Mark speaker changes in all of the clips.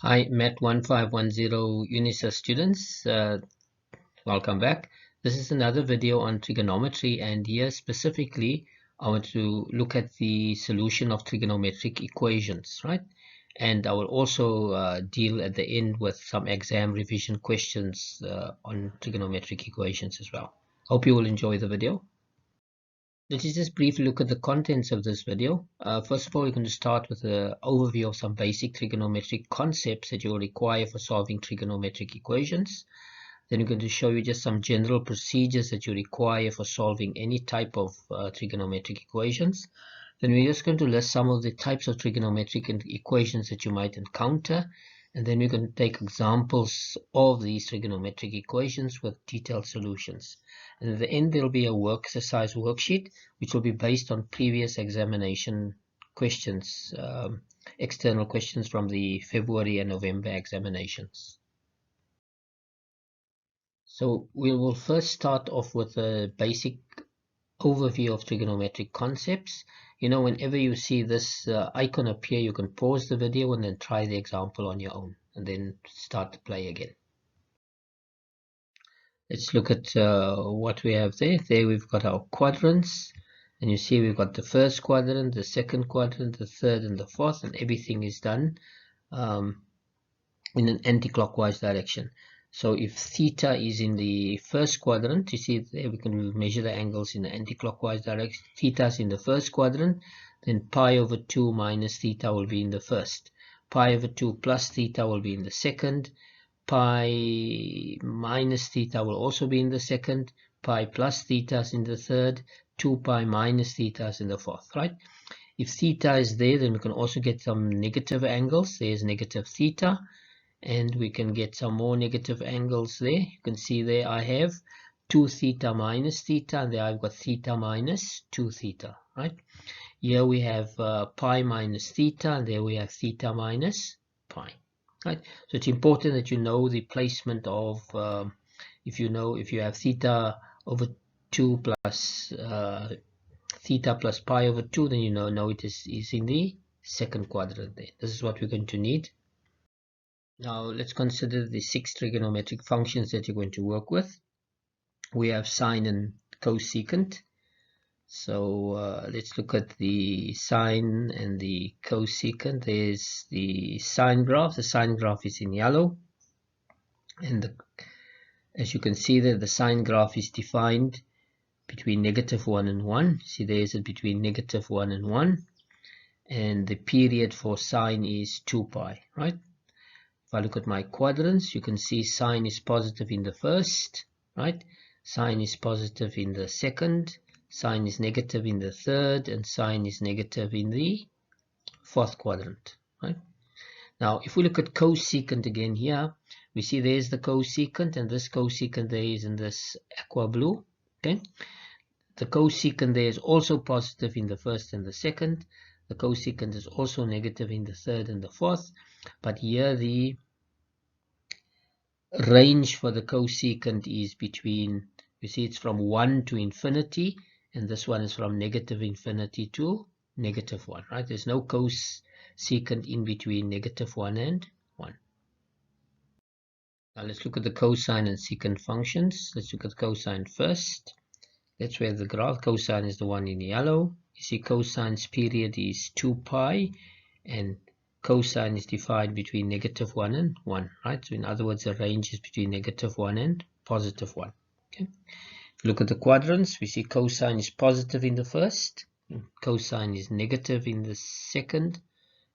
Speaker 1: Hi, MAT1510 UNISA students, welcome back. This is another video on trigonometry, and here specifically I want to look at the solution of trigonometric equations, right? And I will also deal at the end with some exam revision questions on trigonometric equations as well. Hope you will enjoy the video. Let's just briefly look at the contents of this video. First of all, we're going to start with an overview of some basic trigonometric concepts that you will require for solving trigonometric equations. Then we're going to show you just some general procedures that you require for solving any type of trigonometric equations. Then we're just going to list some of the types of trigonometric equations that you might encounter. And then we're going to take examples of these trigonometric equations with detailed solutions. And at the end, there will be a work exercise worksheet, which will be based on previous examination questions, external questions from the February and November examinations. So we will first start off with a basic overview of trigonometric concepts. You know, whenever you see this icon appear, you can pause the video and then try the example on your own and then start to play again. Let's look at what we have there. There we've got our quadrants, and you see we've got the first quadrant, the second quadrant, the third and the fourth, and everything is done in an anti-clockwise direction. So if theta is in the first quadrant, you see there we can measure the angles in the anti-clockwise direction. Theta is in the first quadrant, then pi over 2 minus theta will be in the first. Pi over 2 plus theta will be in the second. Pi minus theta will also be in the second. Pi plus theta is in the third. 2 pi minus theta is in the fourth, right? If theta is there, then we can also get some negative angles. There's negative theta. And we can get some more negative angles there. You can see there I have 2 theta minus theta, and there I've got theta minus 2 theta, right? Here we have pi minus theta, and there we have theta minus pi, right? So it's important that you know the placement of, if you have theta over 2 plus theta plus pi over 2, then you know it is in the second quadrant there. This is what we're going to need. Now let's consider the 6 trigonometric functions that you're going to work with. We have sine and cosecant. So let's look at the sine and the cosecant. There's the sine graph. The sine graph is in yellow. And as you can see there, the sine graph is defined between -1 and 1. See, there's it between -1 and 1. And the period for sine is 2 pi, right? If I look at my quadrants, you can see sine is positive in the first, right? Sine is positive in the second, sine is negative in the third, and sine is negative in the fourth quadrant, right? Now, if we look at cosecant again here, we see there's the cosecant, and this cosecant there is in this aqua blue, okay? The cosecant there is also positive in the first and the second. The cosecant is also negative in the third and the fourth, but here the range for the cosecant is between, you see it's from 1 to infinity, and this one is from -infinity to -1, right? There's no cosecant in between -1 and 1. Now let's look at the cosine and secant functions. Let's look at cosine first. That's where the graph cosine is the one in yellow. You see cosine's period is 2 pi, and cosine is defined between -1 and 1, right? So in other words, the range is between -1 and +1. Okay. If you look at the quadrants, we see cosine is positive in the first, cosine is negative in the second,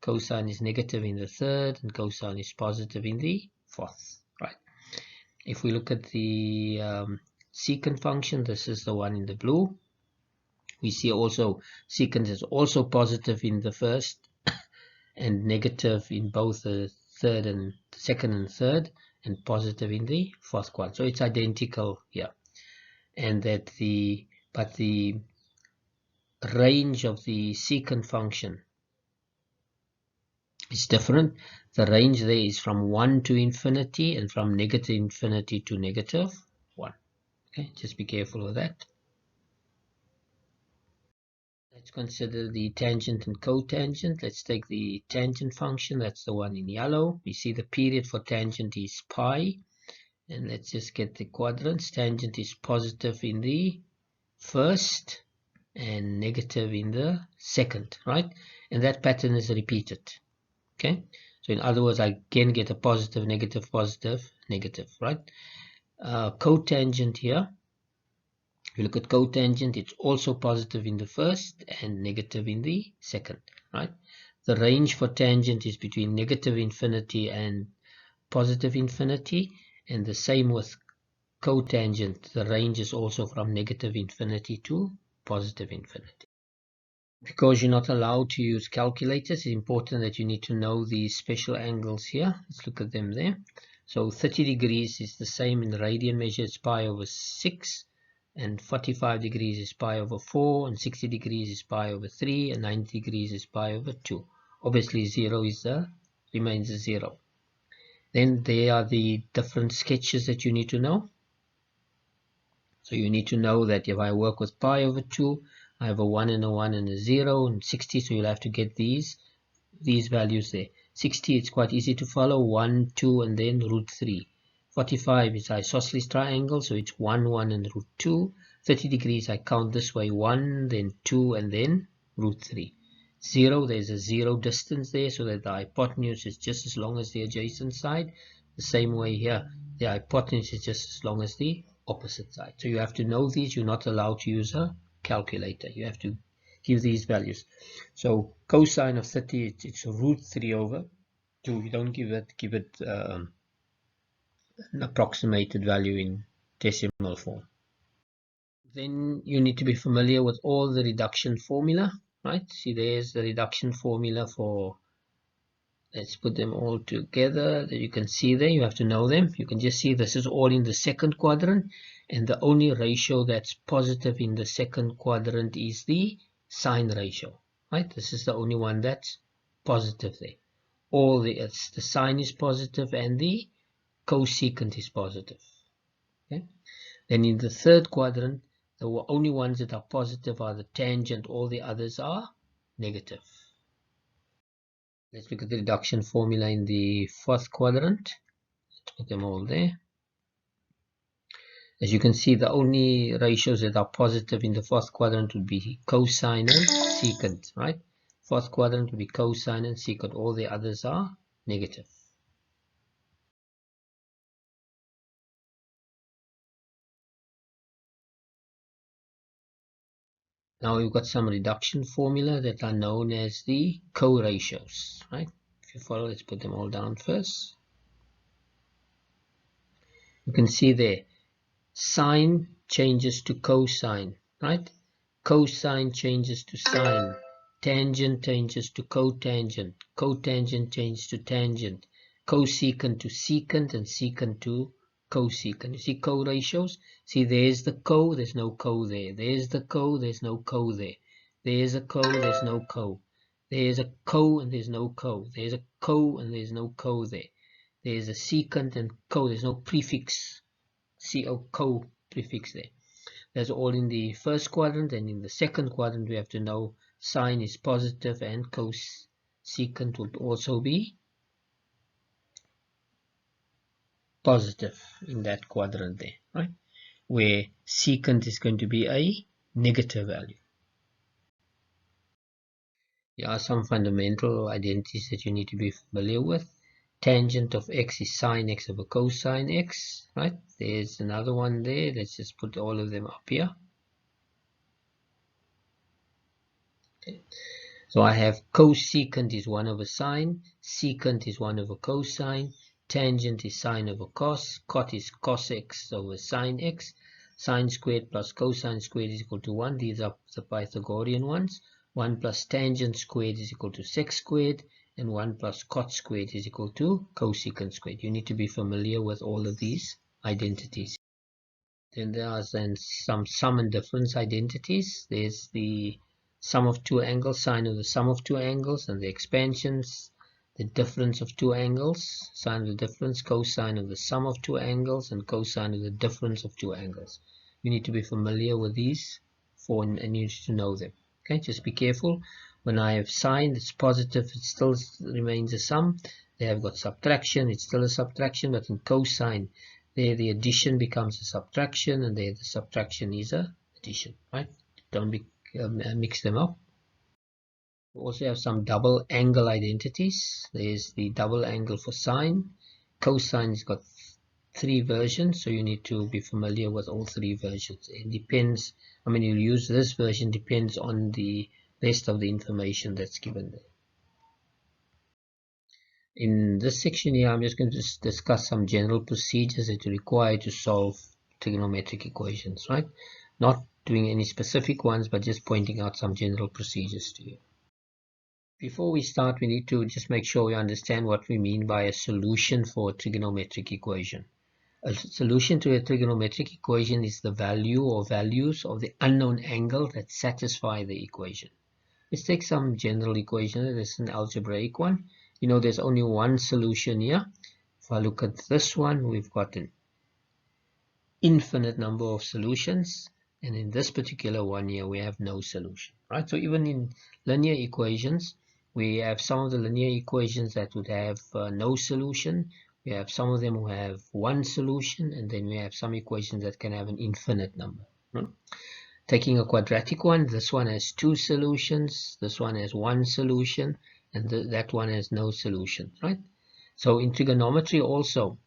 Speaker 1: cosine is negative in the third, and cosine is positive in the fourth, right? If we look at the secant function, this is the one in the blue. We see also secant is also positive in the first and negative in both the second and third, and positive in the fourth quadrant. So it's identical here. And that the range of the secant function is different. The range there is from 1 to infinity and from -infinity to -1. Okay, just be careful with that. Let's consider the tangent and cotangent. Let's take the tangent function, that's the one in yellow. We see the period for tangent is pi, and let's just get the quadrants. Tangent is positive in the first and negative in the second, right? And that pattern is repeated. Okay, so in other words, I again get a positive, negative, positive, negative, right? Cotangent here, if you look at cotangent, it's also positive in the first and negative in the second, right? The range for tangent is between negative infinity and positive infinity, and the same with cotangent. The range is also from negative infinity to positive infinity. Because you're not allowed to use calculators, it's important that you need to know these special angles here. Let's look at them there. So 30 degrees is the same in the radian measure, it's pi over 6, and 45 degrees is pi over 4, and 60 degrees is pi over 3, and 90 degrees is pi over 2. Obviously 0 is remains a 0. Then there are the different sketches that you need to know. So you need to know that if I work with pi over 2, I have a 1 and a 1 and a 0 and 60, so you'll have to get these values there. 60, it's quite easy to follow, 1, 2, and then root 3. 45 is isosceles triangle, so it's 1, 1, and root 2. 30 degrees, I count this way, 1, then 2, and then root 3. 0, there's a 0 distance there, so that the hypotenuse is just as long as the adjacent side. The same way here, the hypotenuse is just as long as the opposite side. So you have to know these. You're not allowed to use a calculator. You have to give these values. So cosine of 30, it's root 3 over 2. You don't give it an approximated value in decimal form. Then you need to be familiar with all the reduction formula, right? See, there's the reduction formula for, let's put them all together that you can see there. You have to know them. You can just see this is all in the second quadrant, and the only ratio that's positive in the second quadrant is the sine ratio, right? This is the only one that's positive there. All the sine is positive and the cosecant is positive. Okay? Then in the third quadrant, the only ones that are positive are the tangent. All the others are negative. Let's look at the reduction formula in the fourth quadrant. Let's put them all there. As you can see, the only ratios that are positive in the fourth quadrant would be cosine and secant, right? Fourth quadrant would be cosine and secant. All the others are negative. Now we've got some reduction formula that are known as the co-ratios, right? If you follow, let's put them all down first. You can see there, sine changes to cosine, right? Cosine changes to sine. Tangent changes to cotangent. Cotangent changes to tangent. Cosecant to secant, and secant to cosecant. You see co-ratios? See, there's the co, there's no co there. There's the co, there's no co there. There's a co, there's no co. There's a co and there's no co. There's a co and there's no co there. There's a secant and co, there's no prefix. Co prefix there. That's all in the first quadrant, and in the second quadrant we have to know sine is positive and cosecant would also be positive in that quadrant there, right? Where secant is going to be a negative value. There are some fundamental identities that you need to be familiar with. Tangent of x is sine x over cosine x, right? There's another one there. Let's just put all of them up here. Okay. So I have cosecant is 1 over sine, secant is 1 over cosine, tangent is sine over cos, cot is cos x over sine x, sine squared plus cosine squared is equal to 1. These are the Pythagorean ones. 1 plus tangent squared is equal to sec squared, and 1 plus cot squared is equal to cosecant squared. You need to be familiar with all of these identities. Then there are some sum and difference identities. There's the sum of two angles, sine of the sum of two angles, and the expansions, the difference of two angles, sine of the difference, cosine of the sum of two angles, and cosine of the difference of two angles. You need to be familiar with these and you need to know them. Okay, just be careful. When I have sine, it's positive, it still remains a sum. There I've got subtraction, it's still a subtraction, but in cosine, there the addition becomes a subtraction, and there the subtraction is a addition, right? Don't mix them up. We also have some double angle identities. There's the double angle for sine. Cosine's got 3 versions, so you need to be familiar with all 3 versions. It depends, I mean, you'll use this version, depends on the rest of the information that's given there. In this section here, I'm just going to discuss some general procedures that you require to solve trigonometric equations, right? Not doing any specific ones, but just pointing out some general procedures to you. Before we start, we need to just make sure we understand what we mean by a solution for a trigonometric equation. A solution to a trigonometric equation is the value or values of the unknown angle that satisfy the equation. Let's take some general equation. This is an algebraic one. You know there's only one solution here. If I look at this one, we've got an infinite number of solutions, and in this particular one here we have no solution, right? So even in linear equations, we have some of the linear equations that would have no solution. We have some of them who have one solution, and then we have some equations that can have an infinite number. Taking a quadratic one, this one has 2 solutions, this one has 1 solution, and that one has no solution, right? So in trigonometry also,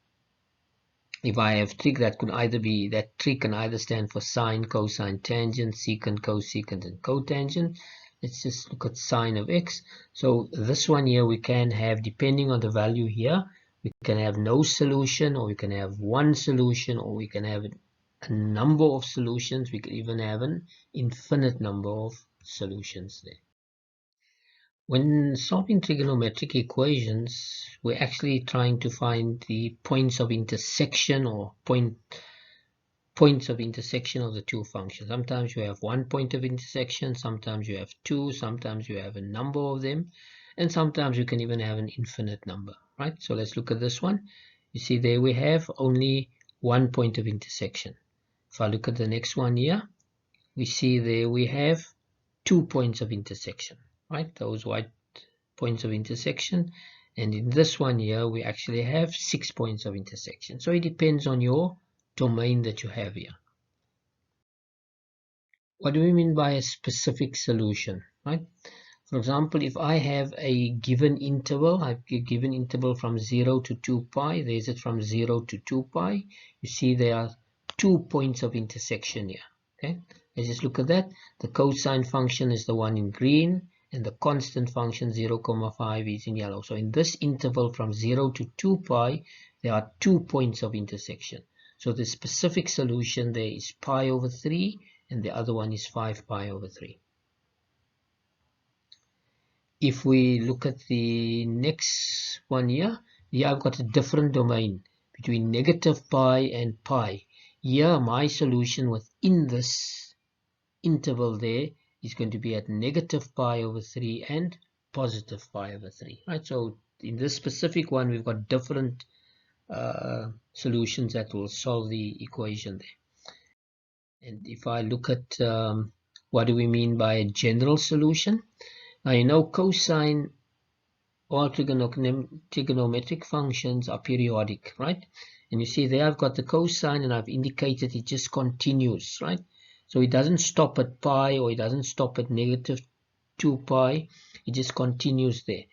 Speaker 1: if I have trig, that trig can either stand for sine, cosine, tangent, secant, cosecant, and cotangent. Let's just look at sine of x. So this one here we can have, depending on the value here, we can have no solution, or we can have one solution, or we can have a number of solutions. We could even have an infinite number of solutions there. When solving trigonometric equations, we're actually trying to find the points of intersection, or points of intersection of the two functions. Sometimes you have one point of intersection, sometimes you have 2, sometimes you have a number of them, and sometimes you can even have an infinite number, right? So let's look at this one. You see there we have only one point of intersection. If I look at the next one here, we see there we have 2 points of intersection, right? Those white points of intersection. And in this one here, we actually have 6 points of intersection. So it depends on your domain that you have here. What do we mean by a specific solution, right? For example, if I have a given interval, I've a given interval from 0 to 2 pi, there's it from 0 to 2 pi. You see there are 2 points of intersection here. Okay, let's just look at that. The cosine function is the one in green, and the constant function 0,5 is in yellow. So in this interval from 0 to 2 pi, there are 2 points of intersection. So the specific solution there is pi over 3, and the other one is 5 pi over 3. If we look at the next one here, I've got a different domain between negative pi and pi. Here my solution within this interval there is going to be at negative pi over 3 and positive pi over 3. Right? So in this specific one, we've got different solutions that will solve the equation there. And if I look at what do we mean by a general solution? Now you know cosine or trigonometric functions are periodic, right? And you see there I've got the cosine, and I've indicated it just continues, right? So it doesn't stop at pi, or it doesn't stop at negative 2 pi. It just continues there.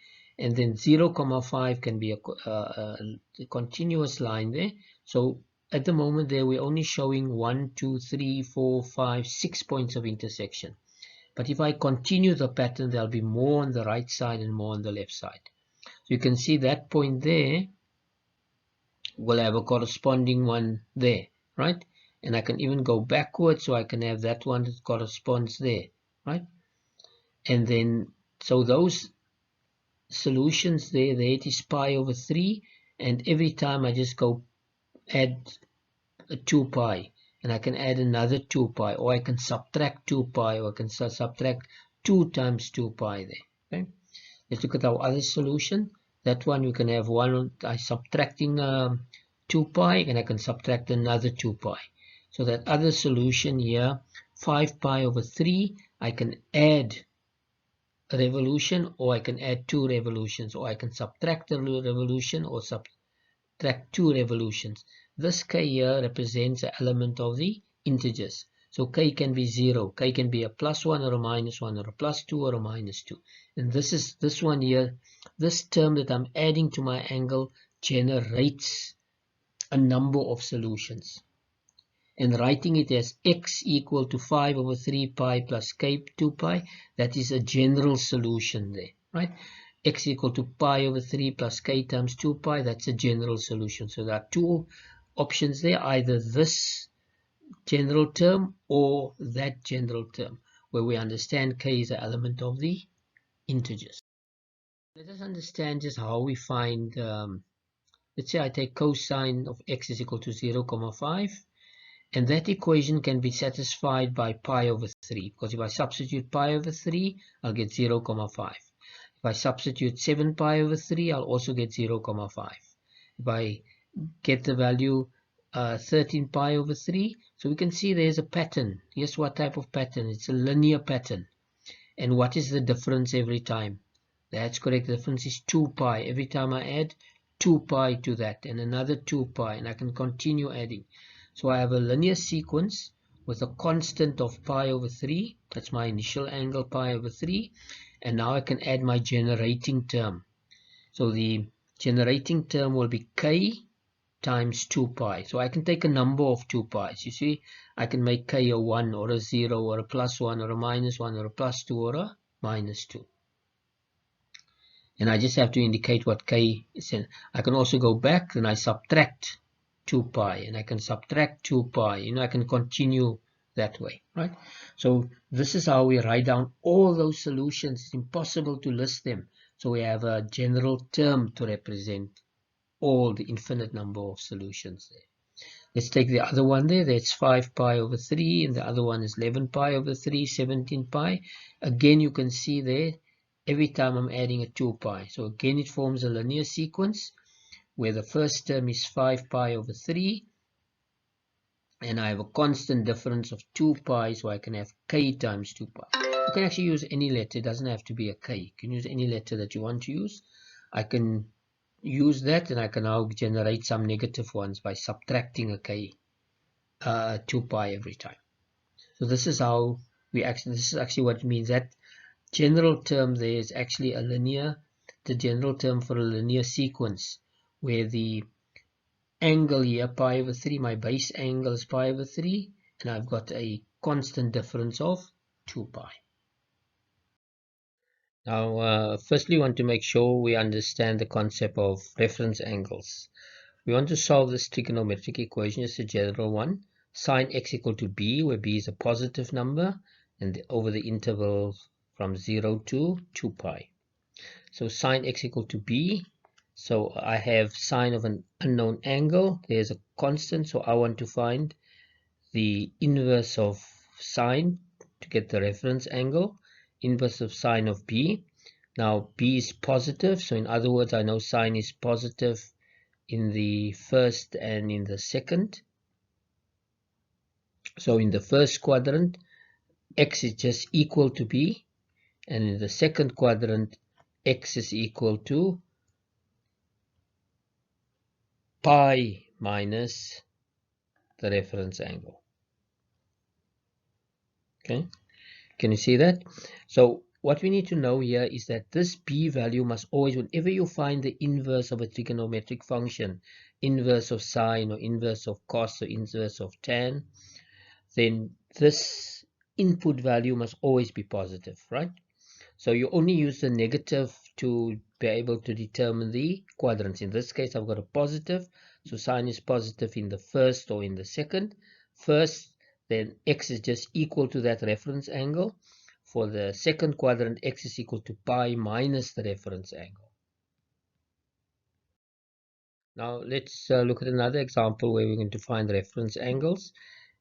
Speaker 1: And then 0,5 can be a continuous line there. So at the moment there we're only showing 1, 2, 3, 4, 5, 6 points of intersection. But if I continue the pattern, there'll be more on the right side and more on the left side. So you can see that point there will have a corresponding one there, right? And I can even go backwards, so I can have that one that corresponds there, right? And then, so those solutions there it is pi over 3, and every time I just go add a 2 pi, and I can add another 2 pi, or I can subtract 2 pi, or I can subtract 2 times 2 pi there. Okay, let's look at our other solution. That one you can have one, I'm subtracting 2 pi, and I can subtract another 2 pi. So that other solution here, 5 pi over 3, I can add a revolution, or I can add 2 revolutions, or I can subtract a revolution or subtract 2 revolutions. This k here represents an element of the integers. So k can be 0, k can be a +1 or a -1 or a +2 or a -2. And this one here, this term that I'm adding to my angle generates a number of solutions. And writing it as x equal to 5/3 pi plus k 2 pi, that is a general solution there, right? X equal to pi/3 plus k times 2 pi, that's a general solution. So there are 2 options there, either this general term or that general term, where we understand k is an element of the integers. Let us understand just how we find, let's say I take cosine of x is equal to 0,5. And that equation can be satisfied by pi/3, because if I substitute pi/3, I'll get 0,5. If I substitute 7 pi/3, I'll also get 0,5. If I get the value 13 pi/3, so we can see there's a pattern. Here's what type of pattern. It's a linear pattern. And what is the difference every time? That's correct. The difference is 2 pi. Every time I add 2 pi to that, and another 2 pi, and I can continue adding. So I have a linear sequence with a constant of pi/3. That's my initial angle, pi/3. And now I can add my generating term. So the generating term will be k times 2 pi. So I can take a number of 2 pi's. You see, I can make k a 1 or a 0 or a +1 or a -1 or a +2 or a -2. And I just have to indicate what k is in. I can also go back and I subtract 2 pi, and I can subtract 2 pi. I can continue that way, right? So this is how we write down all those solutions. It's impossible to list them. So we have a general term to represent all the infinite number of solutions there. Let's take the other one there. That's 5 pi/3, and the other one is 11 pi/3, 17 pi. Again, you can see there, every time I'm adding a 2 pi. So again, it forms a linear sequence, where the first term is 5 pi/3, and I have a constant difference of 2 pi, so I can have k times 2 pi. You can actually use any letter. It doesn't have to be a k. You can use any letter that you want to use. I can use that, and I can now generate some negative ones by subtracting a k, 2 pi every time. So this is how this is actually what it means. That general term there is actually a linear, the general term for a linear sequence, where the angle here, pi/3, my base angle is pi/3, and I've got a constant difference of 2 pi. Now, firstly, we want to make sure we understand the concept of reference angles. We want to solve this trigonometric equation. It's a general one. Sine x equal to b, where b is a positive number, and over the interval from 0 to 2 pi. So sine x equal to b. So I have sine of an unknown angle. There's a constant, so I want to find the inverse of sine to get the reference angle. Inverse of sine of b. Now b is positive, so in other words, I know sine is positive in the first and in the second. So in the first quadrant, x is just equal to b, and in the second quadrant, x is equal to pi minus the reference angle. Okay, can you see that? So what we need to know here is that this b value must always, whenever you find the inverse of a trigonometric function, inverse of sine or inverse of cos or inverse of tan, then this input value must always be positive, right? So you only use the negative to be able to determine the quadrants. In this case, I've got a positive, so sine is positive in the first or in the second. First, then x is just equal to that reference angle. For the second quadrant, x is equal to pi minus the reference angle. Now let's look at another example where we're going to find reference angles.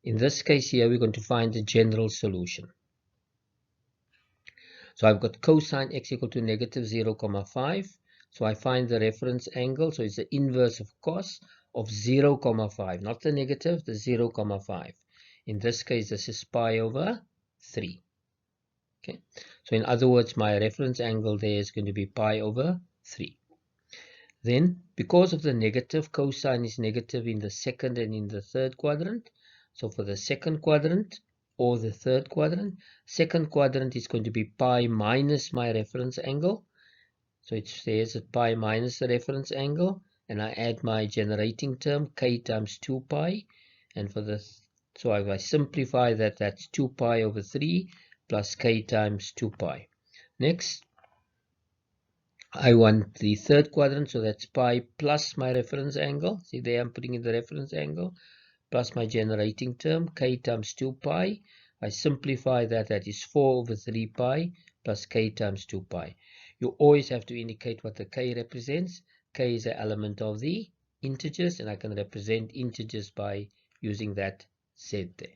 Speaker 1: In this case here, we're going to find the general solution. So I've got cosine x equal to negative 0,5. So I find the reference angle. So it's the inverse of cos of 0,5, not the negative, the 0,5. In this case, this is pi/3. Okay, so in other words, my reference angle there is going to be pi over 3. Then, because of the negative, cosine is negative in the second and in the third quadrant. So for the second quadrant or the third quadrant, second quadrant is going to be pi minus my reference angle. So it says that pi minus the reference angle, and I add my generating term k times 2 pi, and for the so if I simplify that, that's 2 pi over 3 plus k times 2 pi. Next, I want the third quadrant, so that's pi plus my reference angle. See there, I'm putting in the reference angle plus my generating term k times 2 pi. I simplify that, that is 4 over 3 pi plus k times 2 pi. You always have to indicate what the k represents. K is an element of the integers, and I can represent integers by using that z there.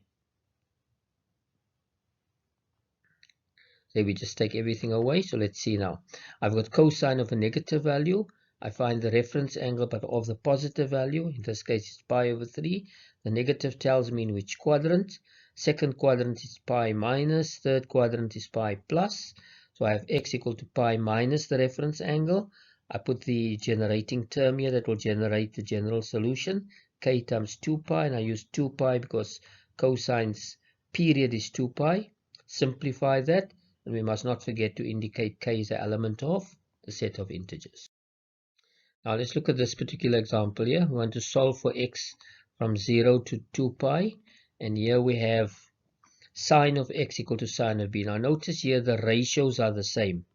Speaker 1: So we just take everything away. So let's see now. I've got cosine of a negative value. I find the reference angle but of the positive value. In this case it's pi over 3. The negative tells me in which quadrant. Second quadrant is pi minus. Third quadrant is pi plus. So I have x equal to pi minus the reference angle. I put the generating term here that will generate the general solution. K times 2 pi, and I use 2 pi because cosine's period is 2 pi. Simplify that. And we must not forget to indicate k is an element of the set of integers. Now let's look at this particular example here. We want to solve for x from 0 to 2 pi. And here we have sine of x equal to sine of b. Now notice here the ratios are the same.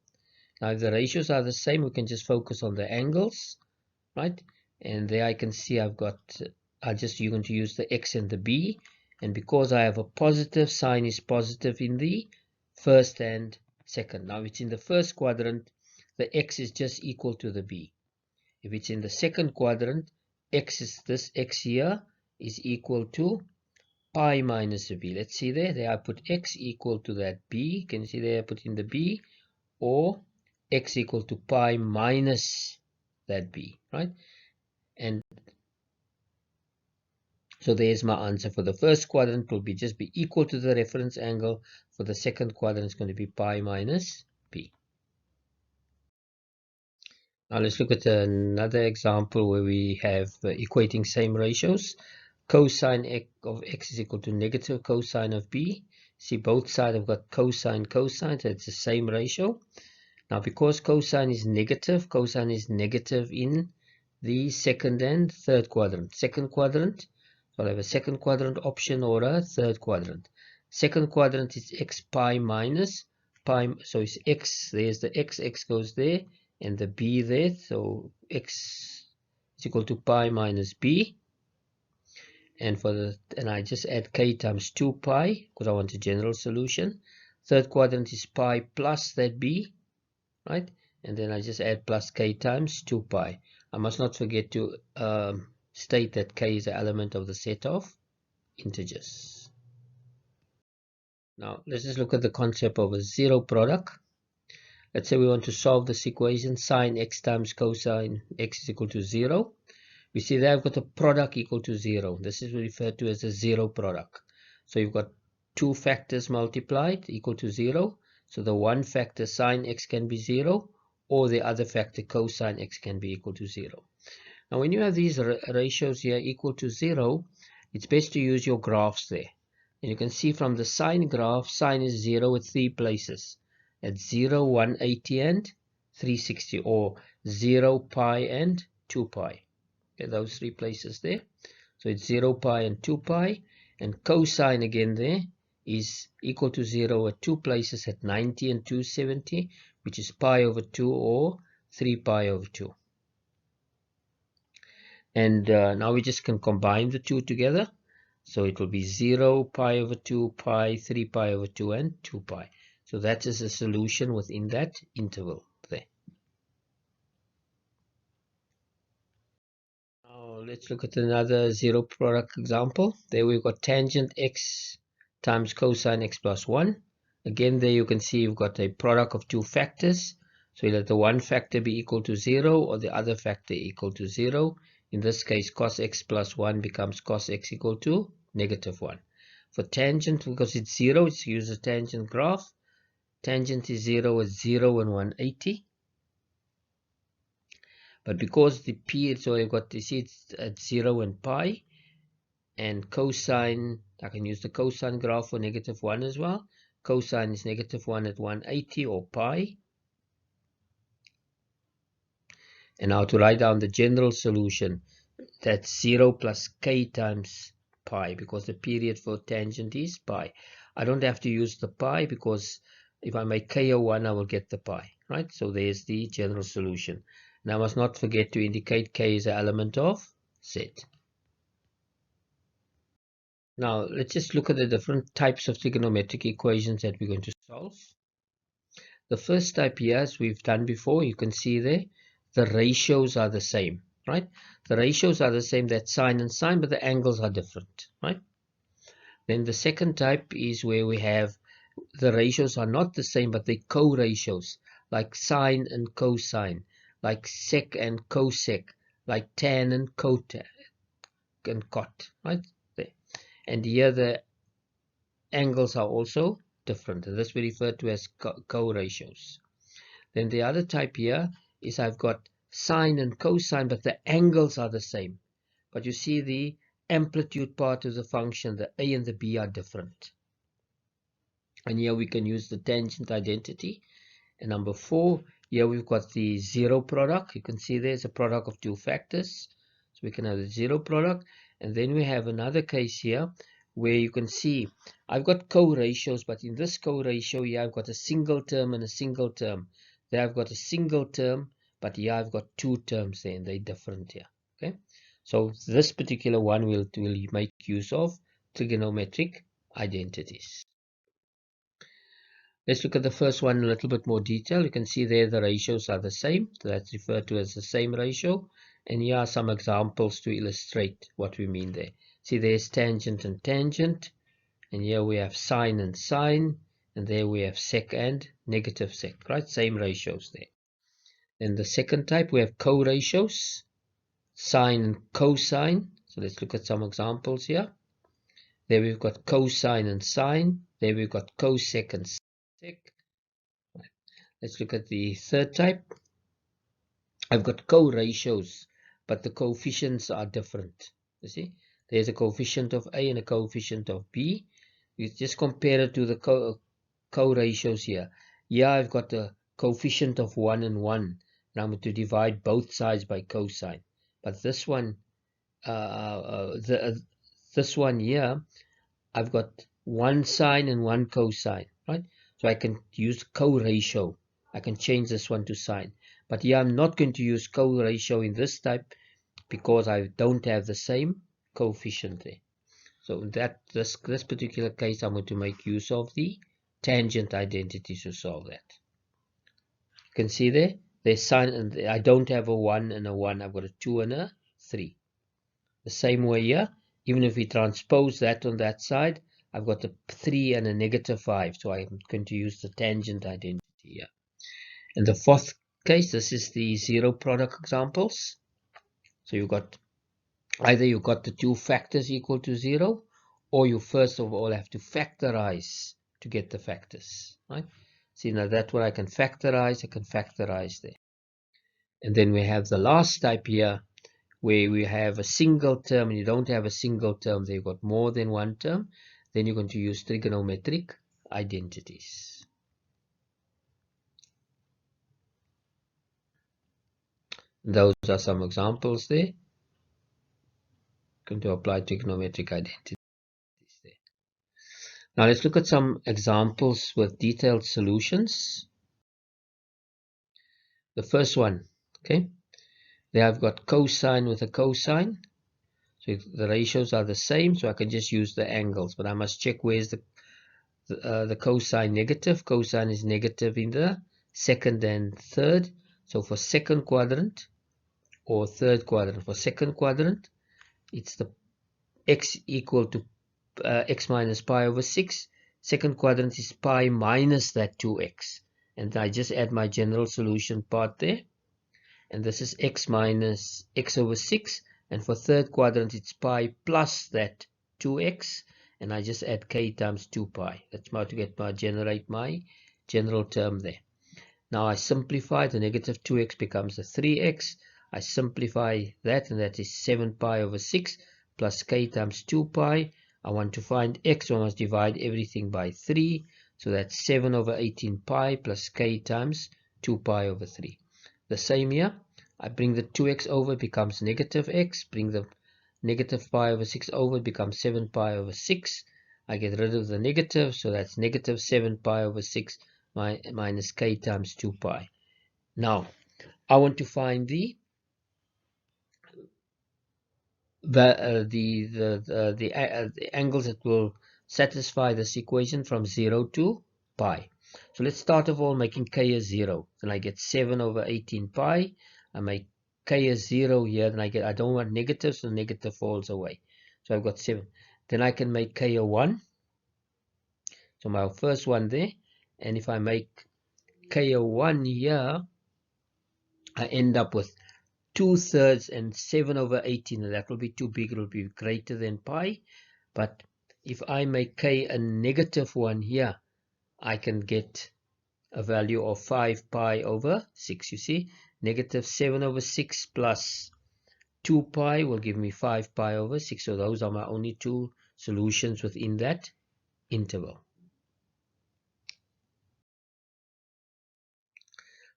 Speaker 1: Now if the ratios are the same, we can just focus on the angles, right? And there I can see I've got, you're going to use the x and the b. And because I have a positive, sine is positive in the first and second. Now it's in the first quadrant, the x is just equal to the b. If it's in the second quadrant, x is this x here is equal to pi minus the b. Let's see there I put x equal to that b. Can you see there I put in the b, or x equal to pi minus that b, right? And so there's my answer. For the first quadrant will be just be equal to the reference angle. For the second quadrant is going to be pi minus b. Now let's look at another example where we have equating same ratios. Cosine of x is equal to negative cosine of b. See both sides have got cosine, so it's the same ratio. Now because cosine is negative in the second and third quadrant. Second quadrant, so I'll have a second quadrant option or a third quadrant. Second quadrant is x pi minus pi, so it's x, there's the x goes there, and the b there, so x is equal to pi minus b. And I just add k times 2 pi because I want a general solution. Third quadrant is pi plus that b, right? And then I just add plus k times 2 pi. I must not forget to state that k is an element of the set of integers. Now let's just look at the concept of a zero product. Let's say we want to solve this equation, sine x times cosine x is equal to 0. We see that I've got a product equal to 0. This is referred to as a zero product. So you've got two factors multiplied equal to 0. So the one factor sine x can be 0, or the other factor cosine x can be equal to 0. Now when you have these ratios here equal to 0, it's best to use your graphs there. And you can see from the sine graph, sine is 0 at 3 places. At 0, 180 and 360, or 0, pi and 2 pi. Okay, those 3 places there. So it's 0, pi and 2 pi. And cosine again there is equal to 0 at 2 places at 90 and 270, which is pi over 2 or 3 pi over 2. And now we just can combine the two together. So it will be 0, pi over 2, pi, 3 pi over 2, and 2 pi. So that is a solution within that interval there. Now let's look at another zero product example. There we've got tangent x times cosine x plus 1. Again, there you can see you've got a product of two factors. So you let the one factor be equal to 0 or the other factor equal to 0. In this case, cos x plus 1 becomes cos x equal to negative 1. For tangent, because it's 0, it's use a tangent graph. Tangent is 0 at 0 and 180. But because the period, so I've got this, it's at 0 and pi. And cosine, I can use the cosine graph for -1 as well. Cosine is -1 at 180 or pi. And now to write down the general solution, that's 0 plus k times pi, because the period for tangent is pi. I don't have to use the pi, because if I make k a 1, I will get the pi, right? So there's the general solution. Now I must not forget to indicate k is an element of Z. Now let's just look at the different types of trigonometric equations that we're going to solve. The first type here, as we've done before, you can see there, the ratios are the same, right? The ratios are the same, that's sine and sine, but the angles are different, right? Then the second type is where we have the ratios are not the same, but they co-ratios, like sine and cosine, like sec and cosec, like tan and cot, right? There. And here the angles are also different, and this we refer to as co-ratios. Then the other type here is I've got sine and cosine, but the angles are the same. But you see the amplitude part of the function, the a and the b are different. And here we can use the tangent identity. And number 4, here we've got the zero product. You can see there's a product of two factors. So we can have the zero product. And then we have another case here where you can see I've got co-ratios, but in this co-ratio here I've got a single term and a single term. There I've got a single term, but here I've got two terms there, and they're different here. Okay, so this particular one will make use of trigonometric identities. Let's look at the first one in a little bit more detail. You can see there the ratios are the same. So that's referred to as the same ratio. And here are some examples to illustrate what we mean there. See, there's tangent and tangent. And here we have sine and sine. And there we have sec and negative sec, right? Same ratios there. Then the second type, we have co-ratios, sine and cosine. So let's look at some examples here. There we've got cosine and sine. There we've got cosec and sec. Let's look at the third type. I've got co-ratios, but the coefficients are different. You see, there's a coefficient of A and a coefficient of B. You just compare it to the co-ratios here. Here I've got a coefficient of 1 and 1. And I'm going to divide both sides by cosine. But this one, this one here, I've got one sine and one cosine, right? So I can use co-ratio. I can change this one to sine. But here I'm not going to use co-ratio in this type because I don't have the same coefficient there. So in this particular case, I'm going to make use of the tangent identity to solve that. You can see there's sine, and I don't have a 1 and a 1. I've got a 2 and a 3. The same way here, even if we transpose that on that side, I've got a 3 and a -5. So I'm going to use the tangent identity here. In the fourth case, this is the zero product examples. So you've got either you've got the two factors equal to 0, or you first of all have to factorize to get the factors, right? See, now that's what I can factorize there. And then we have the last type here where we have a single term and you don't have a single term, they've got more than one term. Then you're going to use trigonometric identities. Those are some examples there. Going to apply trigonometric identities there. Now let's look at some examples with detailed solutions. The first one, okay, there I've got cosine with a cosine. So the ratios are the same, so I can just use the angles, but I must check where's the cosine negative. Cosine is negative in the second and third. So for second quadrant or third quadrant, for second quadrant, it's the x equal to x minus pi over 6. Second quadrant is pi minus that 2x. And I just add my general solution part there. And this is x minus x over 6. And for third quadrant, it's pi plus that 2x. And I just add k times 2 pi. That's how to generate my general term there. Now I simplify, the negative 2x becomes a 3x. I simplify that, and that is 7 pi over 6 plus k times 2 pi. I want to find x, so I must divide everything by 3. So that's 7 over 18 pi plus k times 2 pi over 3. The same here, I bring the 2x over, it becomes negative x. Bring the negative pi over 6 over, it becomes 7 pi over 6. I get rid of the negative, so that's negative 7 pi over 6 minus k times 2 pi. Now, I want to find the angles that will satisfy this equation from 0 to pi. So let's start of all making k a 0. Then I get 7 over 18 pi. I make k a 0 here. Then I don't want negative, so negative falls away. So I've got 7. Then I can make k a 1. So my first one there. And if I make k a 1 here, I end up with 2/3 and 7 over 18, and that will be too big, it will be greater than pi. But if I make k a negative 1 here, I can get a value of 5 pi over 6. You see, negative 7 over 6 plus 2 pi will give me 5 pi over 6. So those are my only two solutions within that interval.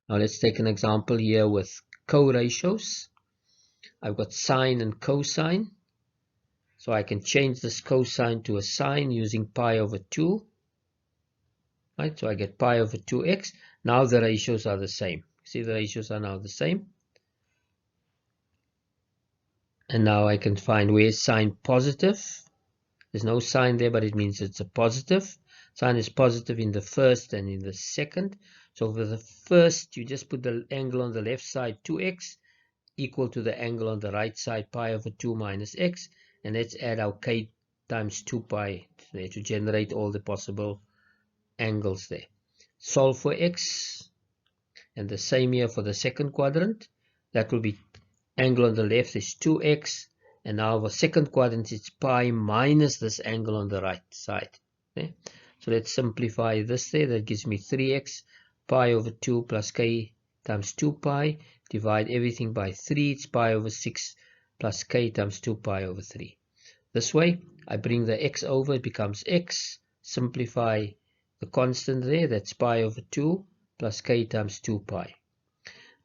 Speaker 1: Now let's take an example here with co-ratios. I've got sine and cosine. So I can change this cosine to a sine using pi over 2. Right? So I get pi over 2x. Now the ratios are the same. See, the ratios are now the same. And now I can find where's sine positive. There's no sign there, but it means it's a positive. Sine is positive in the first and in the second. So for the first, you just put the angle on the left side, 2x, equal to the angle on the right side, pi over 2 minus x. And let's add our k times 2 pi there to generate all the possible angles there. Solve for x. And the same here for the second quadrant. That will be angle on the left is 2x. And now for second quadrant, it's pi minus this angle on the right side. Okay? So let's simplify this there. That gives me 3x, pi over 2 plus k times 2 pi. Divide everything by 3. It's pi over 6 plus k times 2 pi over 3. This way, I bring the x over. It becomes x. Simplify the constant there. That's pi over 2 plus k times 2 pi.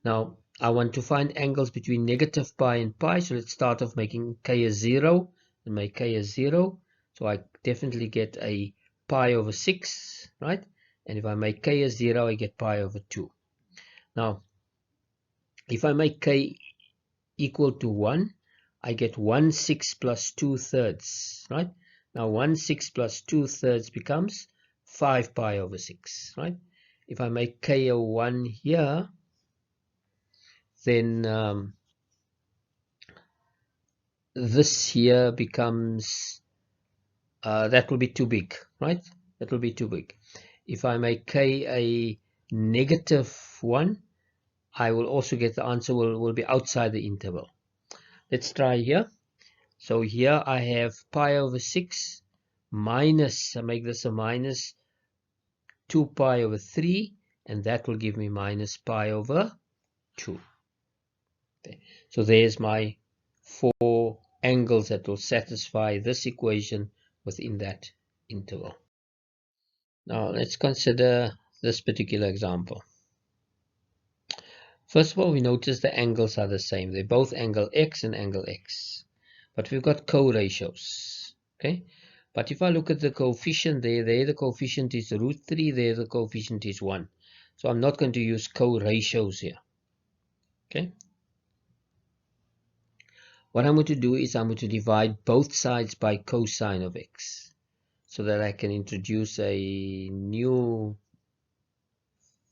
Speaker 1: Now, I want to find angles between negative pi and pi, so let's start off making k a 0 and make k a 0. So I definitely get a pi over 6, right? And if I make k a 0, I get pi over 2. Now, if I make k equal to 1, I get 1/6 plus 2/3, right? Now 1/6 plus 2/3 becomes 5 pi over 6, right? If I make k a 1 here, then this here becomes, that will be too big, right? That will be too big. If I make k a negative 1, I will also get the answer will be outside the interval. Let's try here. So here I have pi over 6 minus, I make this a minus 2 pi over 3, and that will give me minus pi over 2. Okay. So there's my 4 angles that will satisfy this equation within that interval. Now let's consider this particular example. First of all, we notice the angles are the same. They're both angle x and angle x. But we've got co-ratios. Okay? But if I look at the coefficient there the coefficient is √3, there the coefficient is 1. So I'm not going to use co-ratios here. Okay? What I'm going to do is I'm going to divide both sides by cosine of x, so that I can introduce a new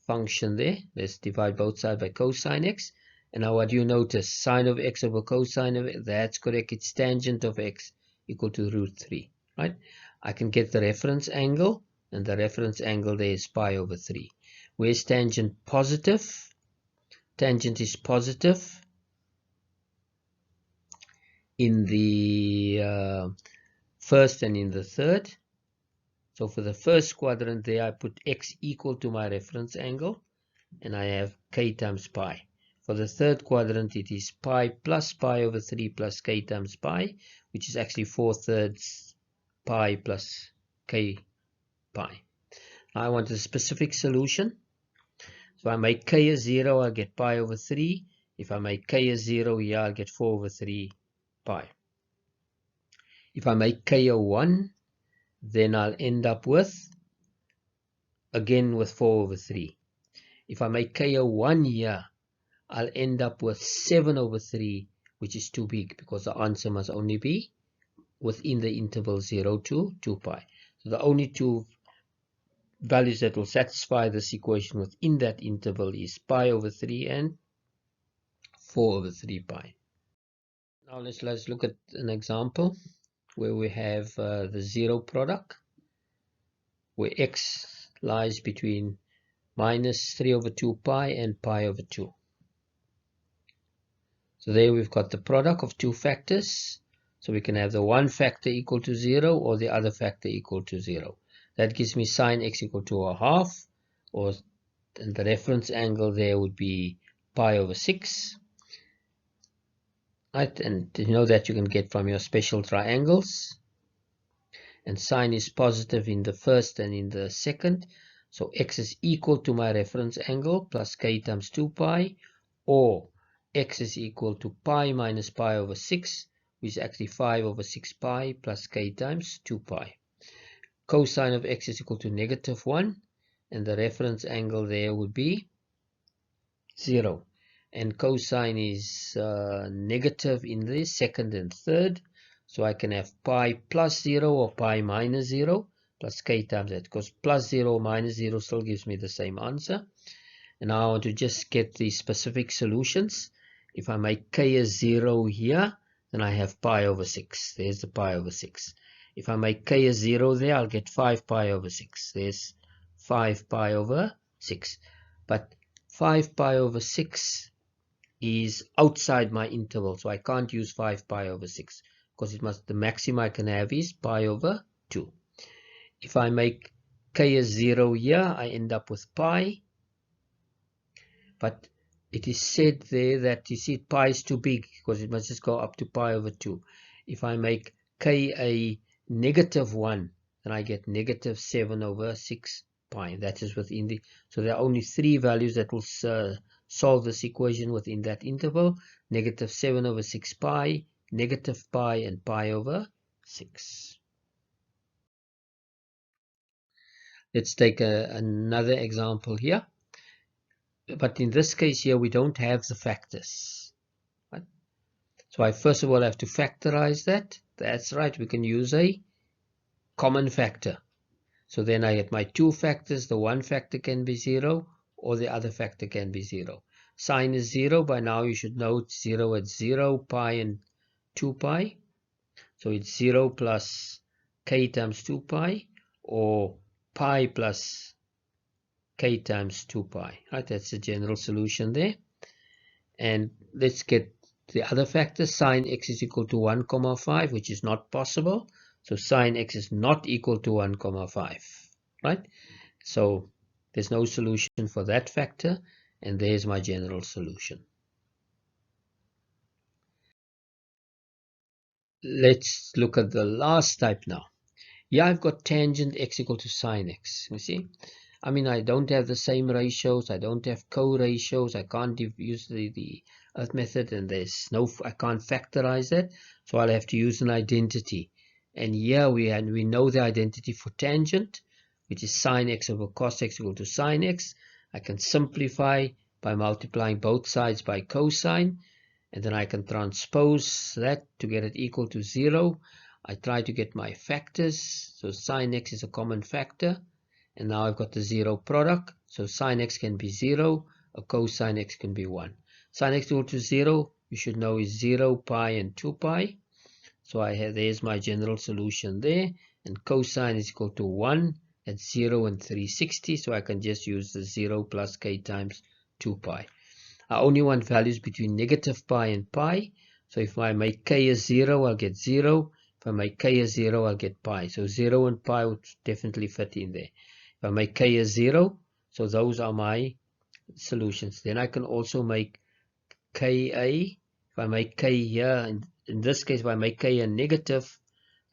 Speaker 1: function there. Let's divide both sides by cosine x. And now what do you notice? Sine of x over cosine of x, that's correct. It's tangent of x equal to √3, right? I can get the reference angle, and the reference angle there is pi over 3. Where's tangent positive? Tangent is positive in the first and in the third. So for the first quadrant there, I put x equal to my reference angle, and I have k times pi. For the third quadrant, it is pi plus pi over 3 plus k times pi, which is actually 4/3 pi plus k pi. Now I want a specific solution. So I make k a 0, I get pi over 3. If I make k a 0 here, I'll get 4 over 3 pi. If I make k a 1, then I'll end up with, again with 4 over 3. If I make k a 1 here, I'll end up with 7 over 3, which is too big because the answer must only be within the interval 0 to 2 pi. So the only two values that will satisfy this equation within that interval is pi over 3 and 4 over 3 pi. Now let's look at an example where we have the zero product, where x lies between minus 3 over 2 pi and pi over 2. So there we've got the product of two factors. So we can have the one factor equal to 0 or the other factor equal to 0. That gives me sine x equal to a half, or the reference angle there would be pi over 6. Right, and you know that you can get from your special triangles. And sine is positive in the first and in the second. So x is equal to my reference angle plus k times 2 pi, or x is equal to pi minus pi over 6, which is actually 5 over 6 pi plus k times 2 pi. Cosine of x is equal to -1, and the reference angle there would be 0. And cosine is negative in the second and third. So I can have pi plus 0 or pi minus 0 plus k times that, because plus 0 or minus 0 still gives me the same answer. And now I want to just get the specific solutions. If I make k a 0 here, then I have pi over 6. There's the pi over 6. If I make k a 0 there, I'll get 5 pi over 6. There's 5 pi over 6. But 5 pi over 6 is outside my interval, so I can't use 5 pi over 6, because the maximum I can have is pi over 2. If I make k a 0 here, I end up with pi. But it is said there that, you see, pi is too big because it must just go up to pi over 2. If I make k a -1, then I get -7 over 6 pi. That is within the, so there are only three values that will solve this equation within that interval: -7 over 6 pi, -pi, and pi over 6. Let's take another example here. But in this case here, we don't have the factors. Right? So I first of all have to factorize that. That's right, we can use a common factor. So then I get my two factors. The one factor can be 0, or the other factor can be 0. Sine is 0. By now you should know it's 0 at 0, pi, and 2 pi. So it's 0 plus k times 2 pi, or pi plus k times 2 pi. Right, that's the general solution there. And let's get the other factor. Sine x is equal to 1, 5, which is not possible. So sine x is not equal to 1, 5. Right? So there's no solution for that factor. And there's my general solution. Let's look at the last type now. Here I've got tangent x equal to sine x. You see? I mean, I don't have the same ratios. I don't have co-ratios. I can't use the earth method, and I can't factorize that. So I'll have to use an identity. And here we know the identity for tangent, which is sine x over cos x equal to sine x. I can simplify by multiplying both sides by cosine, and then I can transpose that to get it equal to 0. I try to get my factors. So sine x is a common factor. And now I've got the 0 product. So sine x can be 0, or cosine x can be 1. Sine x equal to 0, you should know, is 0, pi, and 2 pi. So there's my general solution there. And cosine is equal to 1 at 0 and 360. So I can just use the 0 plus k times 2 pi. I only want values between -pi and pi. So if I make k a 0, I'll get 0. If I make k a 0, I'll get pi. So 0 and pi would definitely fit in there. If I make k a 0, so those are my solutions. Then I can also make ka. If I make k here, in this case, if I make k a negative,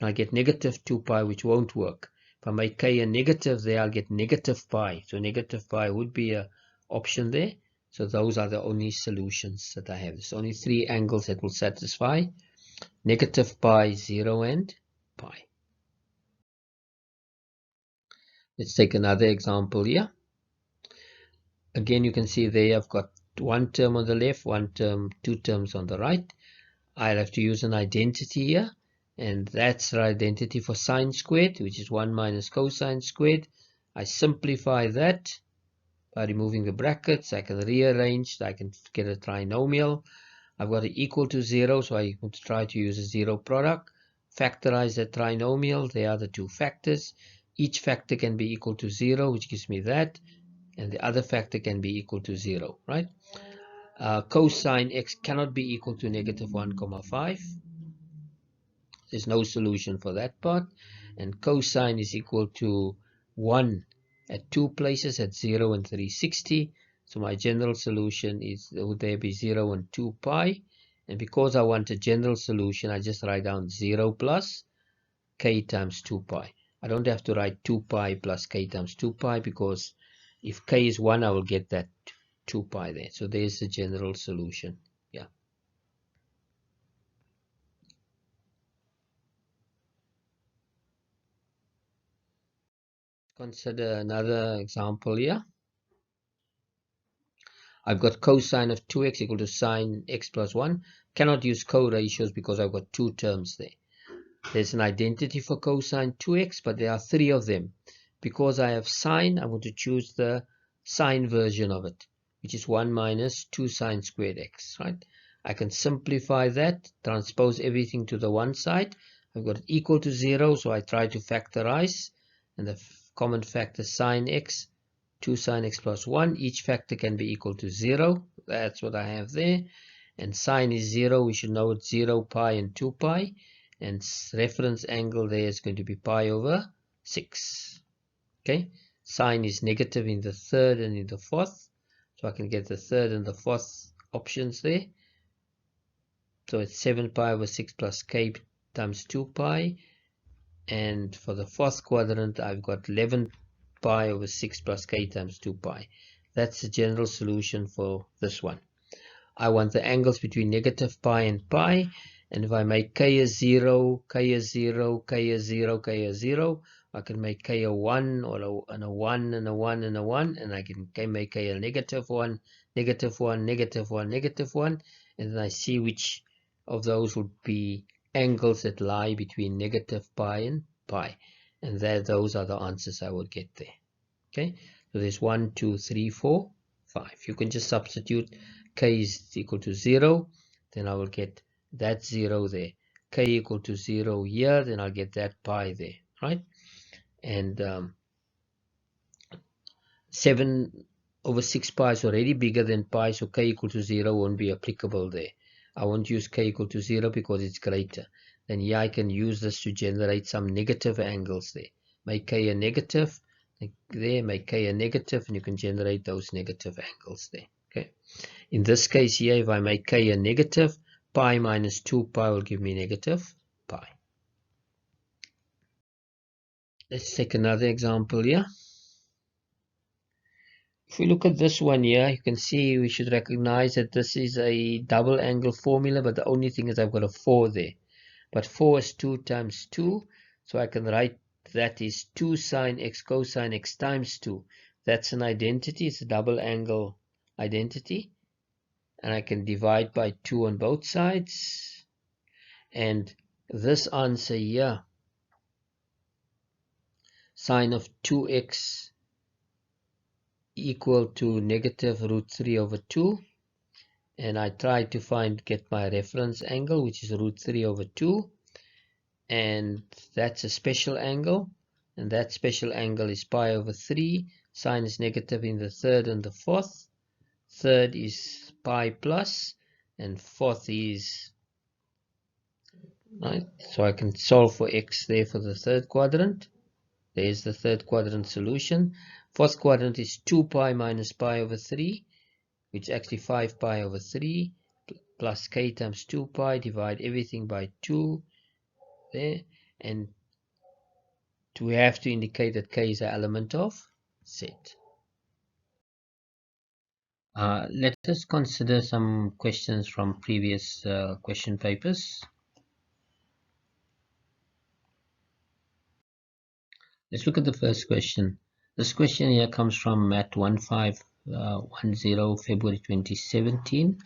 Speaker 1: I get negative 2 pi, which won't work. If I make k a negative there, I'll get negative pi. So negative pi would be an option there. So those are the only solutions that I have. There's only 3 angles that will satisfy: negative pi, 0, and pi. Let's take another example here. Again, you can see there I've got one term on the left, two terms on the right. I'll have to use an identity here, and that's our identity for sine squared, which is 1 minus cosine squared. I simplify that by removing the brackets. I can rearrange, I can get a trinomial. I've got it equal to 0, so I want to try to use a zero product. Factorize that trinomial. There are the two factors. Each factor can be equal to 0, which gives me that, and the other factor can be equal to 0, right? Cosine x cannot be equal to negative 1, 5. There's no solution for that part. And cosine is equal to 1 at 2 places, at 0 and 360. So my general solution is, would there be 0 and 2 pi? And because I want a general solution, I just write down 0 plus k times 2 pi. I don't have to write 2 pi plus k times 2 pi, because if k is 1, I will get that 2 pi there. So there's the general solution. Yeah. Consider another example here. I've got cosine of 2x equal to sine x plus 1. Cannot use co-ratios because I've got two terms there. There's an identity for cosine 2x, but there are 3 of them. Because I have sine, I want to choose the sine version of it, which is 1 minus 2 sine squared x, right? I can simplify that, transpose everything to the one side. I've got it equal to 0, so I try to factorize, and the common factor sine x, 2 sine x plus 1, each factor can be equal to 0. That's what I have there. And sine is 0, we should know it's 0, pi, and 2 pi. And reference angle there is going to be pi over 6. Okay, sine is negative in the third and in the fourth. So I can get the third and the fourth options there. So it's 7 pi over 6 plus k times 2 pi. And for the fourth quadrant, I've got 11 pi over 6 plus k times 2 pi. That's the general solution for this one. I want the angles between negative pi and pi. And if I make k a 0, k a 0, k a 0, k a 0, I can make k a 1, or a 1, and a 1, and a 1. And I can make k a negative 1, negative 1, negative 1, negative 1. And then I see which of those would be angles that lie between negative pi and pi. And those are the answers I would get there. Okay, so there's 1, 2, 3, 4, 5. You can just substitute k is equal to 0, then I will get that 0 there. K equal to 0 here, then I'll get that pi there, right? And 7 over 6 pi is already bigger than pi, so k equal to 0 won't be applicable there. I won't use k equal to 0 because it's greater. Then here I can use this to generate some negative angles there. Make k a negative, there, make k a negative, and you can generate those negative angles there. Okay. In this case here, if I make k a negative, pi minus 2 pi will give me negative pi. Let's take another example here. If we look at this one here, you can see we should recognize that this is a double angle formula, but the only thing is I've got a 4 there. But 4 is 2 times 2, so I can write that is 2 sine x cosine x times 2. That's an identity, it's a double angle identity. And I can divide by 2 on both sides. And this answer here, sine of 2x equal to negative root 3 over 2. And I try to get my reference angle, which is root 3 over 2. And that's a special angle. And that special angle is pi over 3. Sine is negative in the third and the fourth. Third is pi plus, and fourth is right? So I can solve for x there for the third quadrant. There's the third quadrant solution. Fourth quadrant is 2 pi minus pi over 3, which is actually 5 pi over 3 plus k times 2 pi. Divide everything by 2 there, and we have to indicate that k is an element of set. Let us consider some questions from previous question papers. Let's look at the first question. This question here comes from MAT1510 February 2017,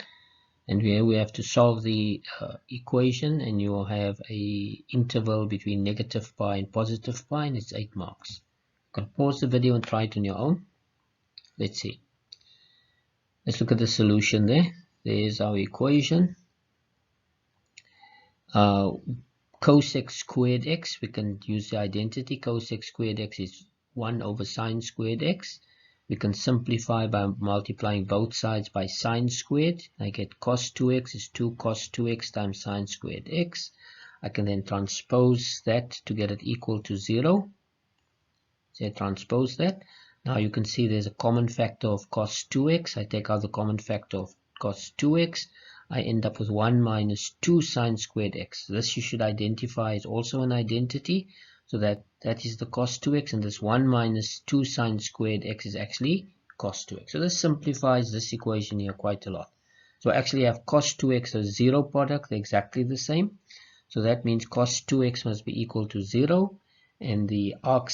Speaker 1: and here we have to solve the equation, and you will have a interval between negative pi and positive pi, and it's 8 marks. You can pause the video and try it on your own. Let's see. Let's look at the solution there. There's our equation. Cosec squared x, we can use the identity. Cosec squared x is 1 over sine squared x. We can simplify by multiplying both sides by sine squared. I get cos 2x is 2 cos 2x times sine squared x. I can then transpose that to get it equal to 0. So I transpose that. Now you can see there's a common factor of cos 2x. I take out the common factor of cos 2x. I end up with 1 minus 2 sine squared x. This you should identify as also an identity. So that is the cos 2x, and this 1 minus 2 sine squared x is actually cos 2x. So this simplifies this equation here quite a lot. So I actually have cos 2x as 0 product, they're exactly the same. So that means cos 2x must be equal to 0, and the arc